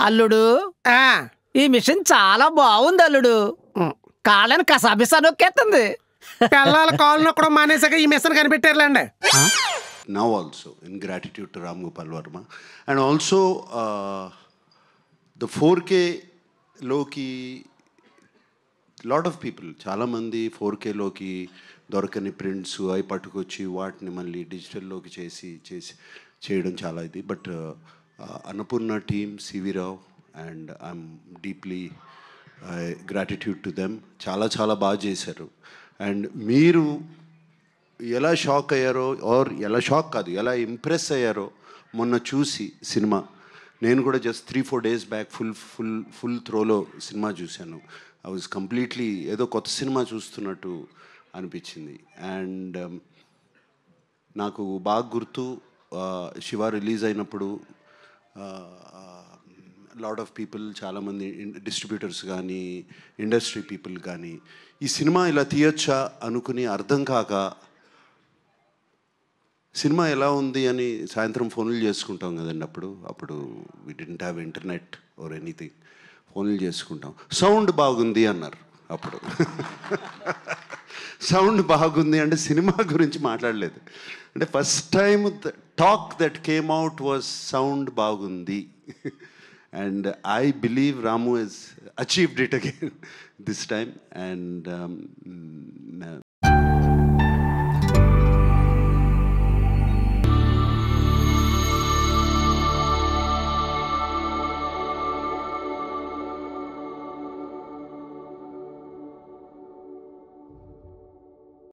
అల్లుడు ఆ, ఈ మిషన్ చాలా బాగుంది అల్లుడు. కాళ్ళని కసాబిసా నొక్కేస్తుంది. పిల్లల కాళ్ళు నొక్కడం మానేసాక ఈ machine కనిపెట్టారులేండి. Now also in gratitude to Ram Gopal Verma, and also the 4K లోకి లాట్ ఆఫ్ పీపుల్ చాలామంది 4Kలోకి దొరకని ప్రింట్స్ అవి పట్టుకొచ్చి వాటిని మళ్ళీ డిజిటల్లోకి చేయడం చాలా ఇది. But Annapurna team, CV Rao and I'm deeply gratitude to them. చాలా చాలా బాగా చేశారు. అండ్ మీరు ఎలా షాక్ అయ్యారో, ఆర్ ఎలా షాక్ కాదు, ఎలా ఇంప్రెస్ అయ్యారో మొన్న చూసి సినిమా. నేను కూడా జస్ట్ 3-4 డేస్ బ్యాక్ ఫుల్ త్రోలో సినిమా చూశాను. ఐ వాజ్ కంప్లీట్లీ ఏదో కొత్త సినిమా చూస్తున్నట్టు అనిపించింది. అండ్ నాకు బాగా గుర్తు, శివ రిలీజ్ అయినప్పుడు లాట్ ఆఫ్ పీపుల్, చాలామంది డిస్ట్రిబ్యూటర్స్ కానీ ఇండస్ట్రీ పీపుల్ కానీ ఈ సినిమా ఇలా తీయొచ్చా అనుకుని అర్థం కాక సినిమా ఎలా ఉంది అని సాయంత్రం ఫోన్లు చేసుకుంటాం కదండి. అప్పుడు we didn't have internet or anything. ఫోన్లు చేసుకుంటాం. సౌండ్ బాగుంది అన్నారు. అప్పుడు సౌండ్ బాగుంది అంటే సినిమా గురించి మాట్లాడలేదు. అంటే first time talk that came out was sound బాగుంది. And I believe Ramu he's achieved it again this time. And